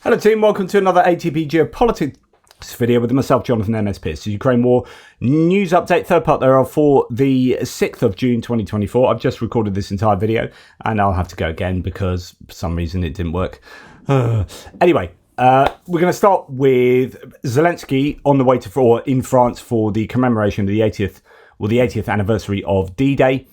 Hello team, welcome to another ATP Geopolitics video with myself, Jonathan MS Pearce. The Ukraine War news update, third part thereof for the 6th of June 2024. I've just recorded this entire video and I'll have to go again because for some reason it didn't work. Anyway, we're going to start with Zelensky on the way to in France for the commemoration of the 80th anniversary of D-Day.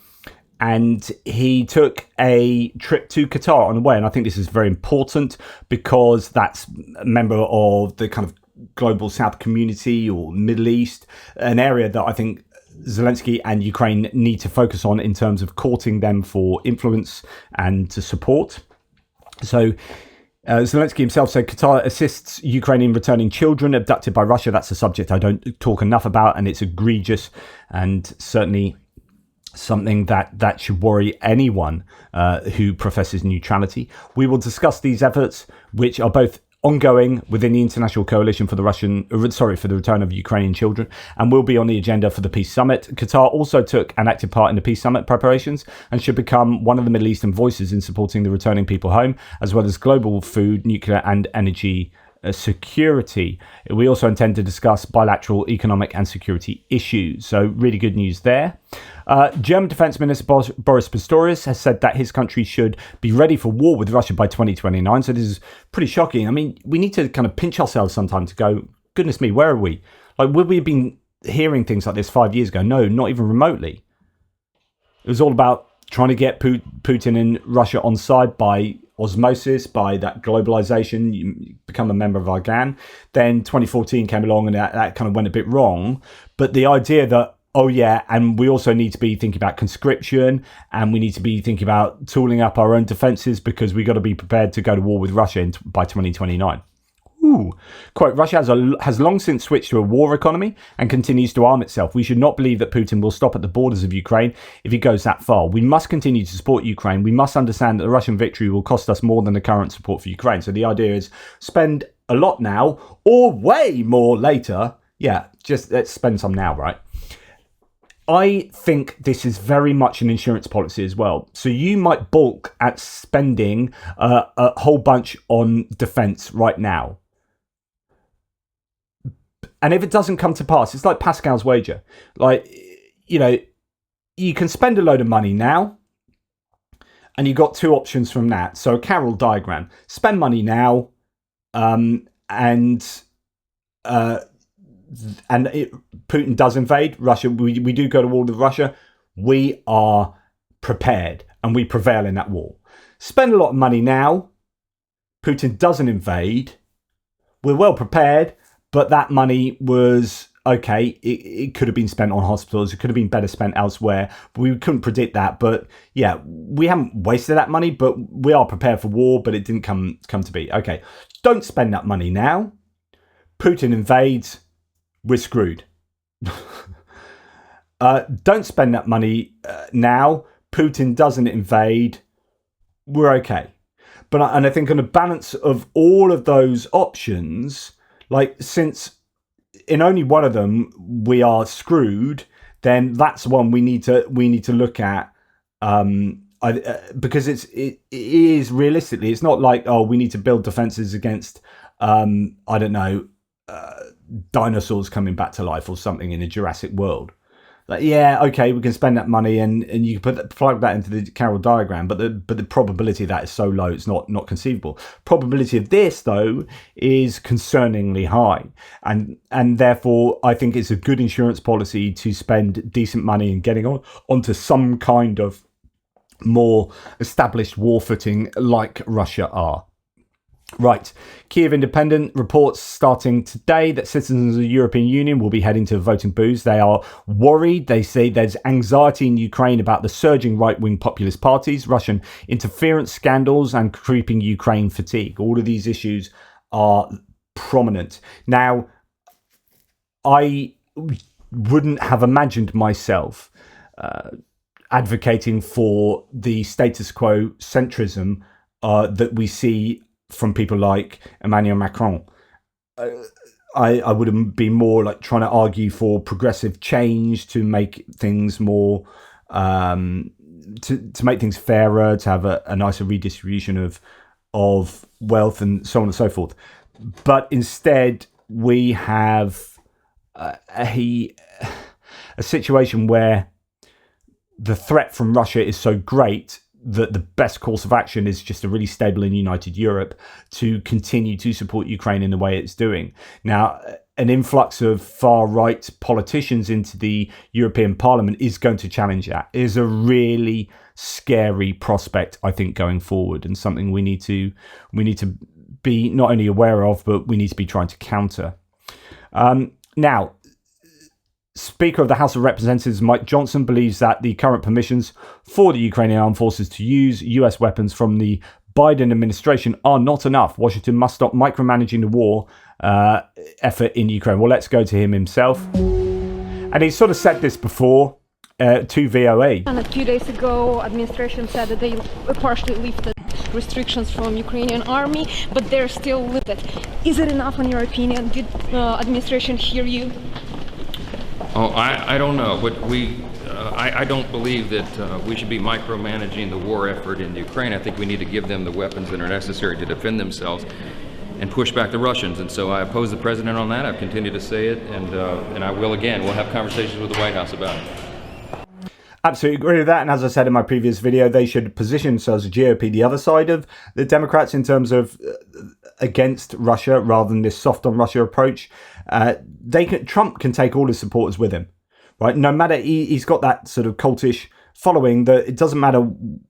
And he took a trip to Qatar on the way. And I think this is very important because that's a member of the kind of global South community or Middle East, an area that I think Zelensky and Ukraine need to focus on in terms of courting them for influence and to support. So Zelensky himself said Qatar assists Ukraine in returning children abducted by Russia. That's a subject I don't talk enough about, and it's egregious and certainly something that should worry anyone who professes neutrality. We will discuss these efforts, which are both ongoing within the international coalition for the return of Ukrainian children, and will be on the agenda for the peace summit. Qatar also took an active part in the peace summit preparations and should become one of the Middle Eastern voices in supporting the returning people home, as well as global food, nuclear and energy security. We also intend to discuss bilateral economic and security issues. So really good news there. German Defense Minister Boris Pistorius has said that his country should be ready for war with Russia by 2029. So this is pretty shocking. I mean, we need to kind of pinch ourselves sometime to go, goodness me, where are we? Like, would we have been hearing things like this 5 years ago? No, not even remotely. It was all about trying to get Putin and Russia on side by osmosis, by that globalization. You become a member of our gang. Then 2014 came along and that kind of went a bit wrong. But the idea that, oh yeah, and we also need to be thinking about conscription, and we need to be thinking about tooling up our own defenses because we got to be prepared to go to war with Russia by 2029. Ooh. Quote, Russia has long since switched to a war economy and continues to arm itself. We should not believe that Putin will stop at the borders of Ukraine if he goes that far. We must continue to support Ukraine. We must understand that the Russian victory will cost us more than the current support for Ukraine. So the idea is spend a lot now or way more later. Yeah, just let's spend some now, right? I think this is very much an insurance policy as well. So you might balk at spending a whole bunch on defense right now. And if it doesn't come to pass, it's like Pascal's wager. Like, you know, you can spend a load of money now, and you've got two options from that. So a Carroll diagram: spend money now, and Putin does invade Russia. We do go to war with Russia. We are prepared, and we prevail in that war. Spend a lot of money now. Putin doesn't invade. We're well prepared. But that money was, okay, it could have been spent on hospitals. It could have been better spent elsewhere. We couldn't predict that. But yeah, we haven't wasted that money, but we are prepared for war, but it didn't come to be. Okay, don't spend that money now. Putin invades, we're screwed. Don't spend that money now. Putin doesn't invade, we're okay. But I think on a balance of all of those options, like, since in only one of them we are screwed, then that's one we need to look at, because it is realistically, it's not like, oh, we need to build defenses against I don't know, dinosaurs coming back to life or something in a Jurassic World. Like, yeah, okay, we can spend that money and you can plug that into the Carroll diagram, but the probability of that is so low, it's not conceivable. Probability of this, though, is concerningly high, and therefore I think it's a good insurance policy to spend decent money in getting onto some kind of more established war footing like Russia are. Right. Kiev Independent reports starting today that citizens of the European Union will be heading to voting booths. They are worried. They say there's anxiety in Ukraine about the surging right-wing populist parties, Russian interference scandals, and creeping Ukraine fatigue. All of these issues are prominent. Now, I wouldn't have imagined myself advocating for the status quo centrism that we see from people like Emmanuel Macron. I would be more like trying to argue for progressive change to make things more to make things fairer, to have a nicer redistribution of of wealth and so on and so forth. But instead, we have a situation where the threat from Russia is so great that the best course of action is just a really stable and united Europe to continue to support Ukraine in the way it's doing. Now, an influx of far-right politicians into the European Parliament is going to challenge that. It is a really scary prospect, I think, going forward, and something we need to be not only aware of, but we need to be trying to counter. Now, Speaker of the House of Representatives Mike Johnson believes that the current permissions for the Ukrainian armed forces to use US weapons from the Biden administration are not enough. Washington must stop micromanaging the war effort in Ukraine. Well, let's go to him himself. And he sort of said this before to VOA. And a few days ago, administration said that they partially lifted restrictions from Ukrainian army, but they're still lifted. Is it enough, in your opinion? Did administration hear you? Oh, I don't know, but I don't believe that we should be micromanaging the war effort in Ukraine. I think we need to give them the weapons that are necessary to defend themselves and push back the Russians. And so I oppose the president on that. I've continued to say it, and I will again. We'll have conversations with the White House about it. Absolutely agree with that. And as I said in my previous video, they should position themselves as GOP, the other side of the Democrats, in terms of against Russia rather than this soft on Russia approach. Trump can take all his supporters with him, right? No matter, he's got that sort of cultish following that it doesn't matter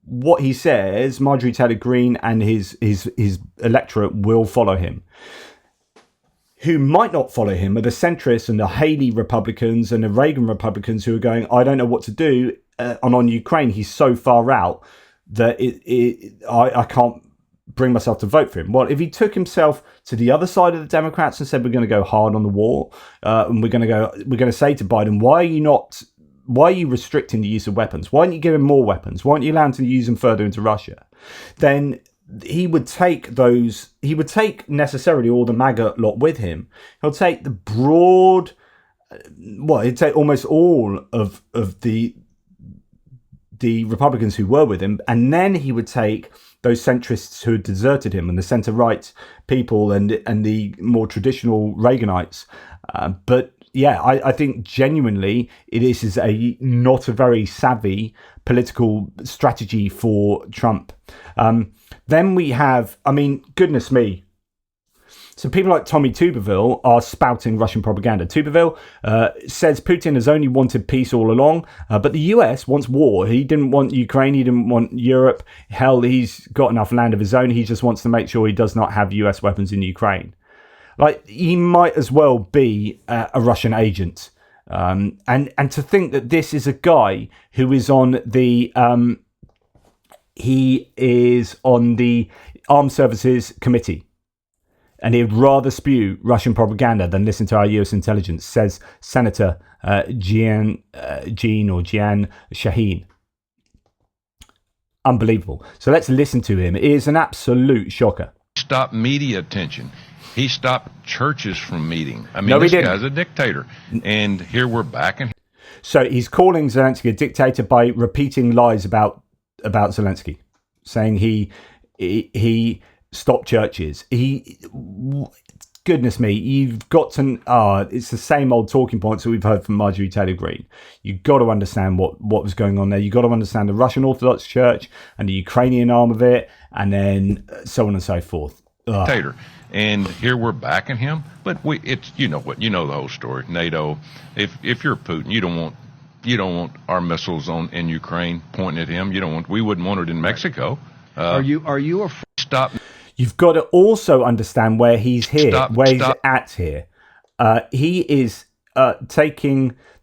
what he says, Marjorie Taylor Greene and his electorate will follow him. Who might not follow him are the centrists and the Haley Republicans and the Reagan Republicans who are going, I don't know what to do. And on Ukraine, he's so far out that I can't bring myself to vote for him. Well, if he took himself to the other side of the Democrats and said, we're going to go hard on the war, and we're going to say to Biden, why are you restricting the use of weapons? Why aren't you giving more weapons? Why aren't you allowing to use them further into Russia? Then he would take necessarily all the MAGA lot with him. He'll take the broad, he'd take almost all of the Republicans who were with him, and then he would take those centrists who had deserted him and the centre-right people and the more traditional Reaganites. But yeah, I think genuinely this is not a very savvy political strategy for Trump. Then we have, goodness me. So people like Tommy Tuberville are spouting Russian propaganda. Tuberville says Putin has only wanted peace all along, but the US wants war. He didn't want Ukraine. He didn't want Europe. Hell, he's got enough land of his own. He just wants to make sure he does not have US weapons in Ukraine. Like, he might as well be a Russian agent. And to think that this is a guy who is on the Armed Services Committee, and he'd rather spew Russian propaganda than listen to our US intelligence, says Senator Jian Shaheen. Unbelievable. So let's listen to him. It is an absolute shocker. Stop media attention. He stopped churches from meeting. This guy's a dictator. And here we're back. So he's calling Zelensky a dictator by repeating lies about Zelensky, saying he stopped churches. Goodness me, you've got to. It's the same old talking points that we've heard from Marjorie Taylor Greene. You've got to understand what was going on there. You've got to understand the Russian Orthodox Church and the Ukrainian arm of it, and then so on and so forth. Dictator. And here we're backing him, but you know the whole story. NATO. If you're Putin, you don't want our missiles in Ukraine pointing at him. We wouldn't want it in Mexico. Are you afraid? Stop. You've got to also understand where he's here, he's at here. He is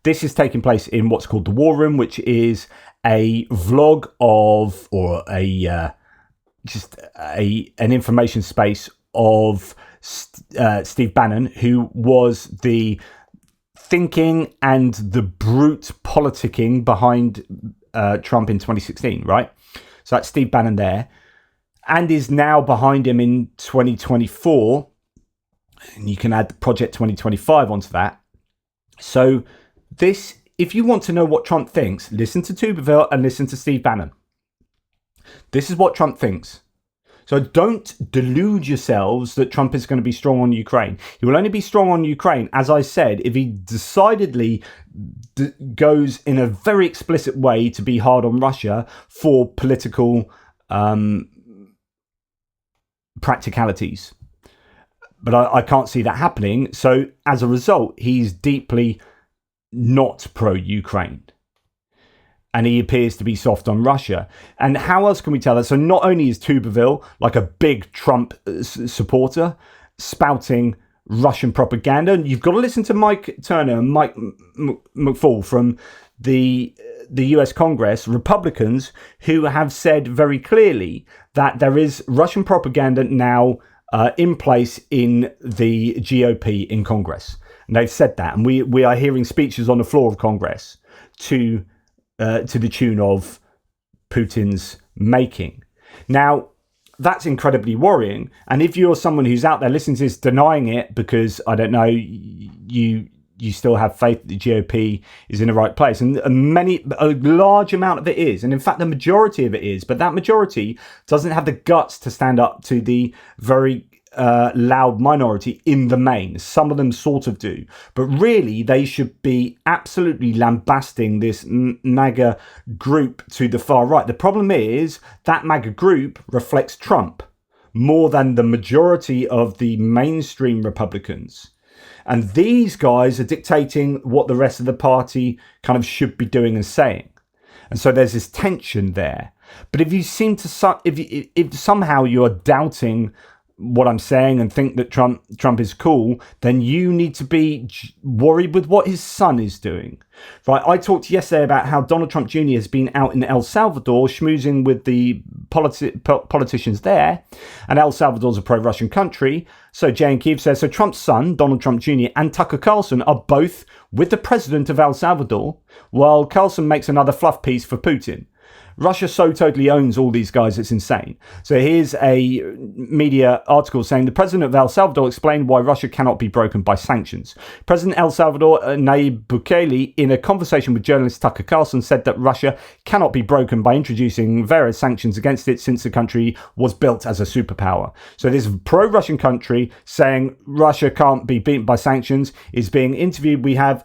this is taking place in what's called the War Room, which is a vlog of, or an information space of Steve Bannon, who was the thinking and the brute politicking behind Trump in 2016, right? So that's Steve Bannon there, and is now behind him in 2024. And you can add Project 2025 onto that. So this, if you want to know what Trump thinks, listen to Tuberville and listen to Steve Bannon. This is what Trump thinks. So don't delude yourselves that Trump is going to be strong on Ukraine. He will only be strong on Ukraine, as I said, if he decidedly goes in a very explicit way to be hard on Russia for political practicalities. But I can't see that happening. So as a result, he's deeply not pro-Ukraine. And he appears to be soft on Russia. And how else can we tell that? So not only is Tuberville like a big Trump supporter spouting Russian propaganda, and you've got to listen to Mike Turner and Mike McFaul from the US Congress, Republicans, who have said very clearly that there is Russian propaganda now in place in the GOP in Congress. And they've said that. And we are hearing speeches on the floor of Congress to the tune of Putin's making. Now, that's incredibly worrying. And if you're someone who's out there listening to this denying it because, I don't know, you still have faith that the GOP is in the right place, and a large amount of it is, and in fact the majority of it is, but that majority doesn't have the guts to stand up to the very loud minority in the main. Some of them sort of do, but really they should be absolutely lambasting this MAGA group to the far right. The problem is that MAGA group reflects Trump more than the majority of the mainstream Republicans. And these guys are dictating what the rest of the party kind of should be doing and saying. And so there's this tension there. But if you seem to, if somehow you're doubting what I'm saying and think that Trump is cool, then you need to be worried with what his son is doing. Right? I talked yesterday about how Donald Trump Jr. has been out in El Salvador schmoozing with the politicians there, and El Salvador's a pro-Russian country. So Jay and Keith says, so Trump's son, Donald Trump Jr. and Tucker Carlson are both with the president of El Salvador, while Carlson makes another fluff piece for Putin. Russia so totally owns all these guys, it's insane. So here's a media article saying the president of El Salvador explained why Russia cannot be broken by sanctions. President El Salvador, Nayib Bukele, in a conversation with journalist Tucker Carlson, said that Russia cannot be broken by introducing various sanctions against it since the country was built as a superpower. So this pro-Russian country saying Russia can't be beaten by sanctions is being interviewed. We have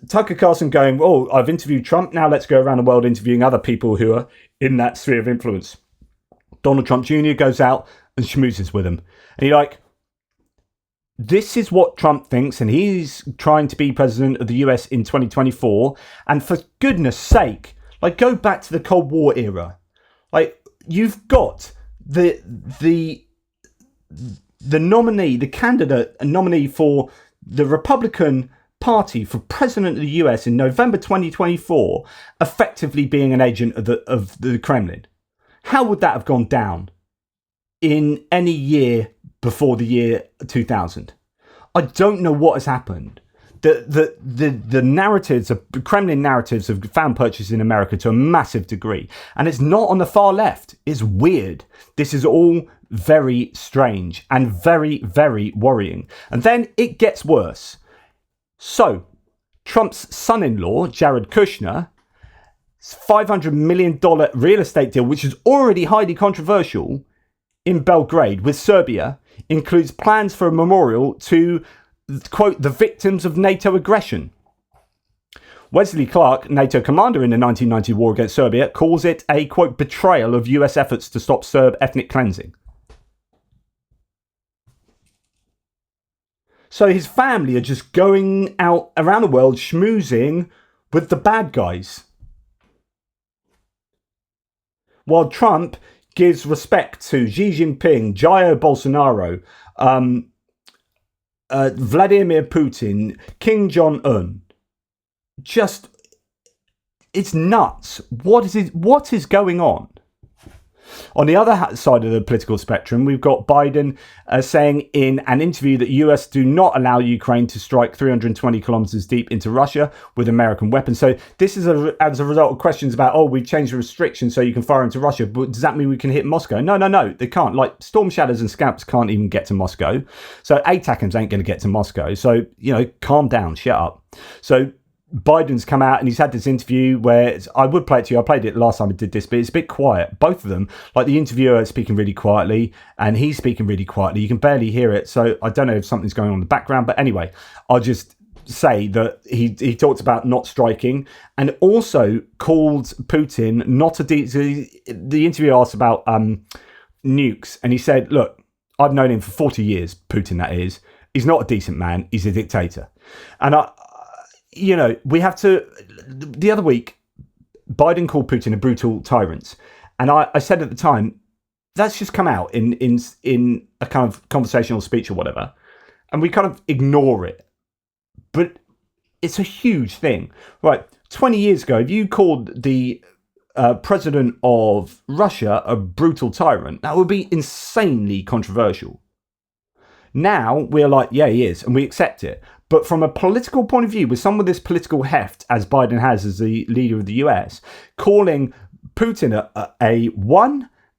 Tucker Carlson going, oh, I've interviewed Trump, now let's go around the world interviewing other people who are in that sphere of influence. Donald Trump Jr. goes out and schmoozes with him. And you're like, this is what Trump thinks, and he's trying to be president of the US in 2024. And for goodness sake, like, go back to the Cold War era. Like, you've got the nominee, the candidate, a nominee for the Republican Party for president of the US in November 2024 effectively being an agent of the Kremlin. How would that have gone down in any year before the year 2000? I don't know what has happened. The narratives, the Kremlin narratives, have found purchase in America to a massive degree, and it's not on the far left. It's weird. This is all very strange and very, very worrying. And then it gets worse. So, Trump's son-in-law, Jared Kushner, $500 million real estate deal, which is already highly controversial in Belgrade with Serbia, includes plans for a memorial to, quote, the victims of NATO aggression. Wesley Clark, NATO commander in the 1990 war against Serbia, calls it a, quote, betrayal of US efforts to stop Serb ethnic cleansing. So his family are just going out around the world schmoozing with the bad guys. While Trump gives respect to Xi Jinping, Jair Bolsonaro, Vladimir Putin, Kim Jong-un. Just, it's nuts. What is going on? On the other side of the political spectrum, we've got Biden saying in an interview that US do not allow Ukraine to strike 320 kilometers deep into Russia with American weapons. So this is as a result of questions about, oh, we've changed the restrictions so you can fire into Russia, but does that mean we can hit Moscow? No, they can't. Like, Storm Shadows and Scamps can't even get to Moscow. So ATACMS ain't going to get to Moscow. So, calm down, shut up. So Biden's come out and he's had this interview where I would play it to you. I played it last time I did this, but it's a bit quiet. Both of them, like the interviewer is speaking really quietly and he's speaking really quietly. You can barely hear it. So I don't know if something's going on in the background. But anyway, I'll just say that he talked about not striking and also called Putin not a the interviewer asked about nukes and he said, look, I've known him for 40 years, Putin that is. He's not a decent man. He's a dictator. And we have to. The other week, Biden called Putin a brutal tyrant, and I said at the time, that's just come out in a kind of conversational speech or whatever, and we kind of ignore it. But it's a huge thing, right? 20 years ago, if you called the president of Russia a brutal tyrant, that would be insanely controversial. Now we're like, yeah, he is, and we accept it. But from a political point of view, with some of this political heft, as Biden has as the leader of the US, calling Putin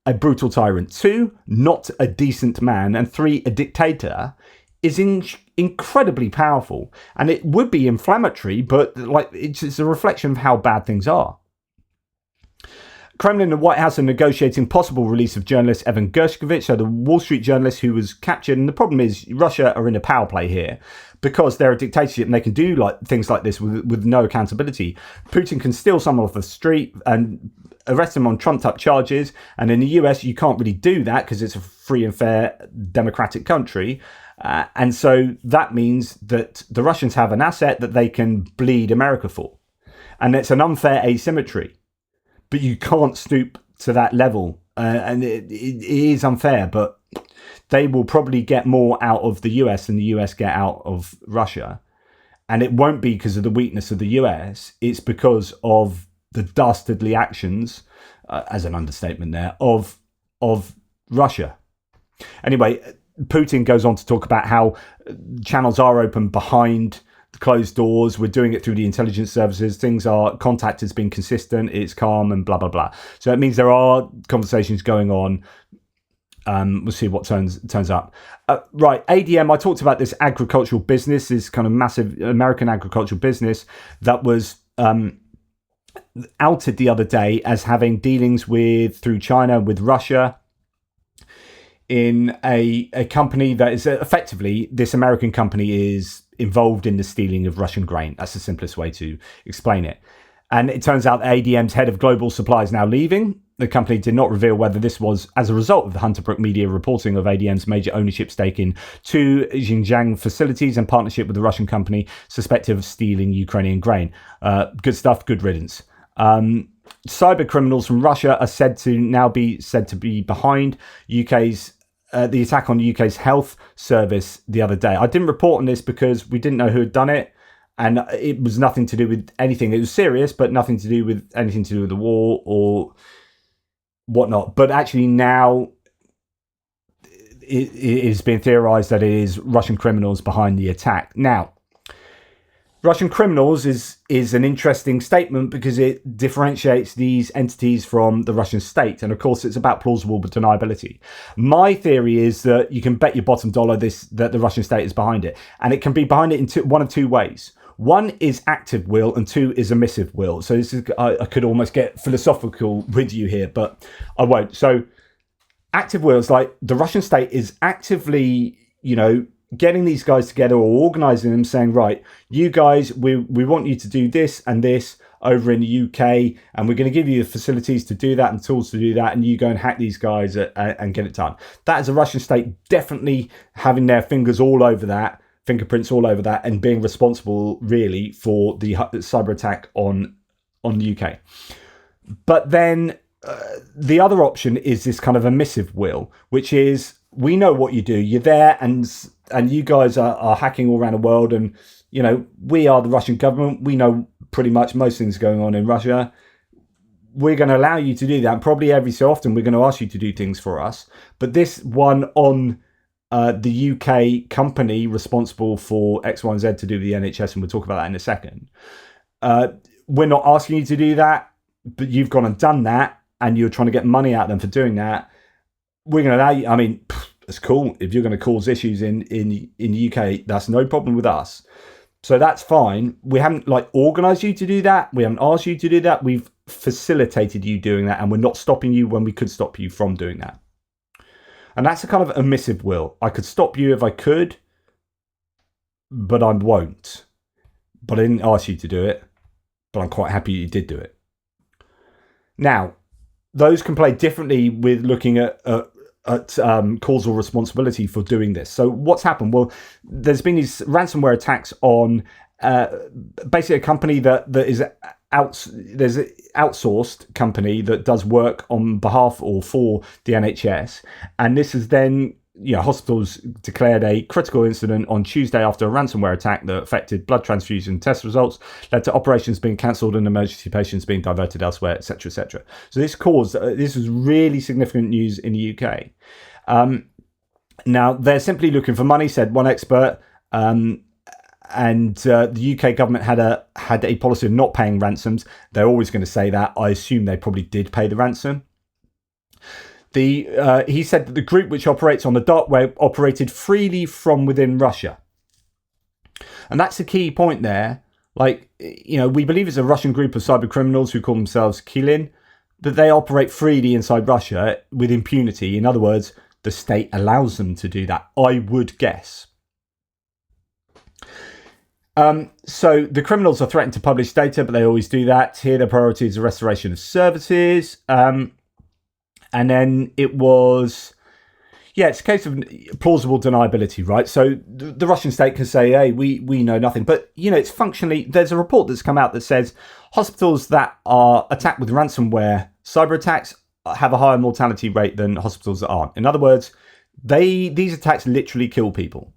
a brutal tyrant, 2, not a decent man, and 3, a dictator, is incredibly powerful. And it would be inflammatory, but it's a reflection of how bad things are. Kremlin and the White House are negotiating possible release of journalist Evan Gershkovich, so the Wall Street journalist who was captured. And the problem is Russia are in a power play here because they're a dictatorship and they can do things like this with no accountability. Putin can steal someone off the street and arrest them on trumped up charges. And in the US, you can't really do that because it's a free and fair democratic country. And so that means that the Russians have an asset that they can bleed America for. And it's an unfair asymmetry. But you can't stoop to that level. And it is unfair, but they will probably get more out of the US than the US get out of Russia. And it won't be because of the weakness of the US. It's because of the dastardly actions, as an understatement there, of Russia. Anyway, Putin goes on to talk about how channels are open behind closed doors. We're doing it through the intelligence services. Contact has been consistent. It's calm and blah, blah, blah. So it means there are conversations going on. We'll see what turns up. Right. ADM, I talked about this agricultural business, this kind of massive American agricultural business that was outed the other day as having dealings through China with Russia in a company that is effectively, this American company is involved in the stealing of Russian grain. That's the simplest way to explain it. And it turns out ADM's head of global supply is now leaving. The company did not reveal whether this was as a result of the Hunterbrook media reporting of ADM's major ownership stake in 2 Xinjiang facilities and partnership with the Russian company suspected of stealing Ukrainian grain. Good stuff, good riddance. Cyber criminals from Russia are said to be behind the attack on the UK's health service the other day. I didn't report on this because we didn't know who had done it, and it was nothing to do with anything. It was serious, but nothing to do with anything to do with the war or whatnot. But actually now it is being theorized that it is Russian criminals behind the attack. Now, Russian criminals is an interesting statement because it differentiates these entities from the Russian state. And of course, it's about plausible deniability. My theory is that you can bet your bottom dollar that the Russian state is behind it. And it can be behind it in one of 2 ways. One is active will and 2 is omissive will. So I could almost get philosophical with you here, but I won't. So active will is like the Russian state is actively, getting these guys together or organising them, saying, right, you guys, we want you to do this and this over in the UK, and we're going to give you the facilities to do that and tools to do that, and you go and hack these guys and get it done. That is a Russian state definitely having their fingerprints all over that, and being responsible really for the cyber attack on the UK. But then the other option is this kind of omissive will, which is, we know what you do. You're there and you guys are hacking all around the world, and we are the Russian government. We know pretty much most things going on in Russia. We're going to allow you to do that, and probably every so often we're going to ask you to do things for us. But this one on the UK company responsible for X, Y, and Z to do with the NHS, and we'll talk about that in a second. We're not asking you to do that, but you've gone and done that, and you're trying to get money out of them for doing that. We're going to allow you. I mean, it's cool if you're going to cause issues in the UK. That's no problem with us. So that's fine. We haven't organized you to do that. We haven't asked you to do that. We've facilitated you doing that, and we're not stopping you when we could stop you from doing that. And that's a kind of omissive will. I could stop you if I could, but I won't. But I didn't ask you to do it, but I'm quite happy you did do it. Now, those can play differently with looking at causal responsibility for doing this. So what's happened? Well, there's been these ransomware attacks on basically a company that is there's an outsourced company that does work on behalf or for the NHS, and this is then hospitals declared a critical incident on Tuesday after a ransomware attack that affected blood transfusion test results, led to operations being cancelled and emergency patients being diverted elsewhere, etc., etc. So this was really significant news in the UK. Now they're simply looking for money, said one expert. And the UK government had a policy of not paying ransoms. They're always going to say that. I assume they probably did pay the ransom. He said that the group, which operates on the dark web, operated freely from within Russia. And that's the key point there. We believe it's a Russian group of cyber criminals who call themselves Kilin, that they operate freely inside Russia with impunity. In other words, the state allows them to do that, I would guess. So the criminals are threatened to publish data, but they always do that. Here, their priority is the restoration of services. And then it was, it's a case of plausible deniability, right? So the Russian state can say, hey, we know nothing. But, it's functionally, there's a report that's come out that says hospitals that are attacked with ransomware cyber attacks have a higher mortality rate than hospitals that aren't. In other words, these attacks literally kill people.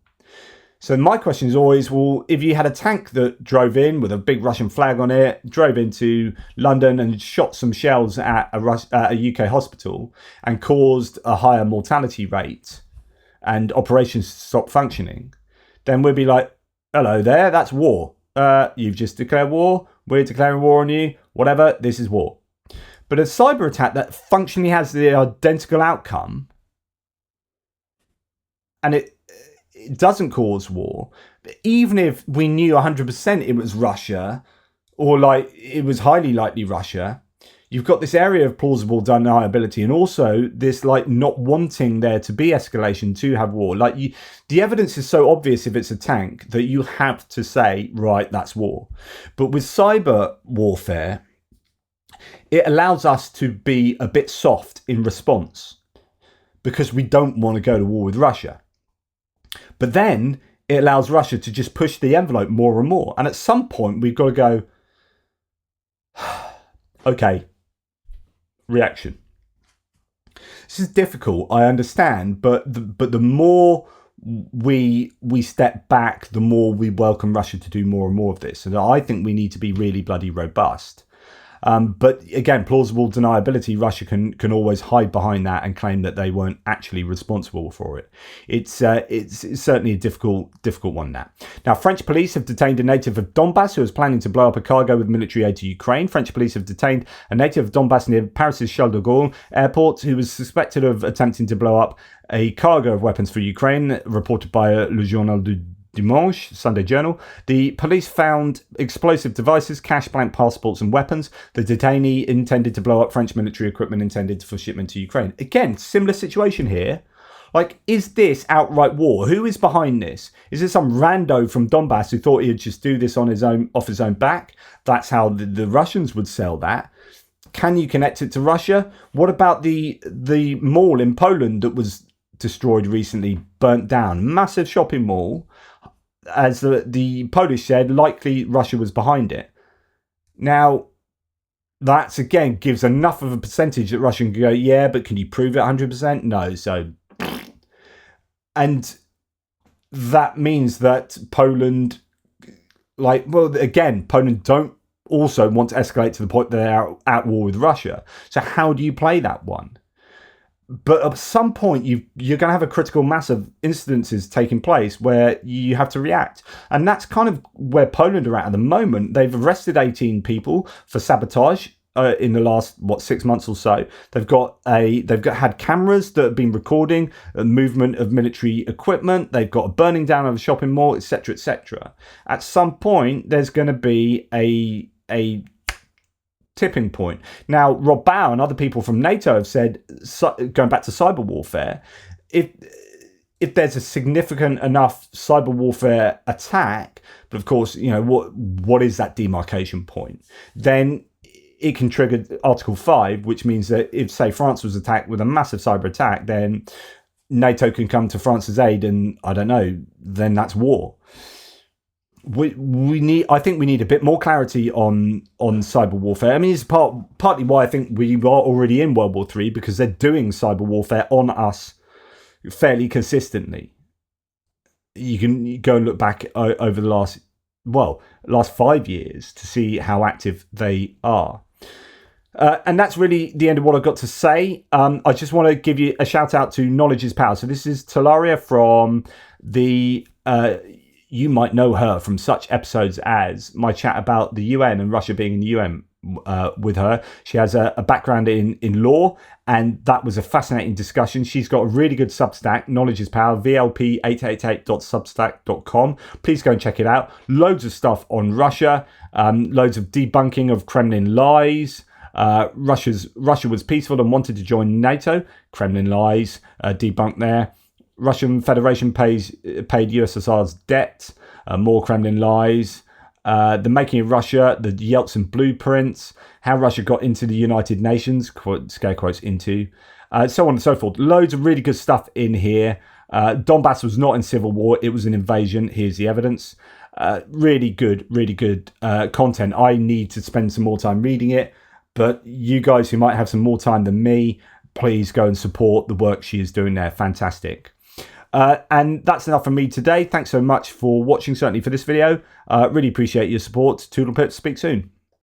So my question is always, well, if you had a tank that drove in with a big Russian flag on it, drove into London and shot some shells at a UK hospital and caused a higher mortality rate and operations stopped functioning, then we'd be like, hello there, that's war. You've just declared war. We're declaring war on you. Whatever, this is war. But a cyber attack that functionally has the identical outcome and it doesn't cause war, even if we knew 100% it was Russia, or it was highly likely Russia, you've got this area of plausible deniability, and also this not wanting there to be escalation to have war. The evidence is so obvious if it's a tank that you have to say, right, that's war. But with cyber warfare, it allows us to be a bit soft in response because we don't want to go to war with Russia. But then it allows Russia to just push the envelope more and more. And at some point, we've got to go, okay, reaction. This is difficult, I understand, but the more we step back, the more we welcome Russia to do more and more of this. And I think we need to be really bloody robust. But again, plausible deniability, Russia can always hide behind that and claim that they weren't actually responsible for it. It's certainly a difficult one, that. Now, French police have detained a native of Donbass who was planning to blow up a cargo with military aid to Ukraine. French police have detained a native of Donbass near Paris' Charles de Gaulle airport who was suspected of attempting to blow up a cargo of weapons for Ukraine, reported by Le Journal du Dimanche, Sunday Journal. The police found explosive devices, cash, blank passports and weapons. The detainee intended to blow up French military equipment intended for shipment to Ukraine. Again, similar situation here. Is this outright war? Who is behind this? Is it some rando from Donbass who thought he'd just do this on his own, off his own back? That's how the Russians would sell that. Can you connect it to Russia? What about the mall in Poland that was destroyed recently, burnt down? Massive shopping mall. As the Polish said, likely Russia was behind it. Now, that again gives enough of a percentage that Russia can go, yeah, but can you prove it 100%? No. So, and that means that Poland, Poland don't also want to escalate to the point that they're at war with Russia. So how do you play that one? But at some point, you're going to have a critical mass of incidences taking place where you have to react. And that's kind of where Poland are at the moment. They've arrested 18 people for sabotage in the last 6 months or so. They've had cameras that have been recording the movement of military equipment. They've got a burning down of a shopping mall, etc., etc. At some point, there's going to be a tipping point. Now, Rob Bow and other people from NATO have said, going back to cyber warfare, if there's a significant enough cyber warfare attack, but of course, what is that demarcation point? Then it can trigger Article 5, which means that if, say, France was attacked with a massive cyber attack, then NATO can come to France's aid, and I don't know, then that's war. I think we need a bit more clarity on cyber warfare. I mean, it's partly why I think we are already in World War III, because they're doing cyber warfare on us fairly consistently. You can go and look back over the last 5 years to see how active they are. And that's really the end of what I've got to say. I just want to give you a shout out to Knowledge is Power. So this is Talaria from the... you might know her from such episodes as my chat about the UN and Russia being in the UN with her. She has a background in law, and that was a fascinating discussion. She's got a really good Substack, Knowledge is Power, vlp888.substack.com. Please go and check it out. Loads of stuff on Russia, loads of debunking of Kremlin lies. Russia was peaceful and wanted to join NATO. Kremlin lies, debunked there. Russian Federation paid USSR's debt. More Kremlin lies. The making of Russia, the Yeltsin blueprints, how Russia got into the United Nations, scare quotes into, so on and so forth. Loads of really good stuff in here. Donbass was not in civil war, it was an invasion. Here's the evidence. Really good content. I need to spend some more time reading it, but you guys who might have some more time than me, please go and support the work she is doing there. Fantastic. And that's enough from me today. Thanks so much for watching, certainly for this video. Really appreciate your support. Toodle Pip, speak soon.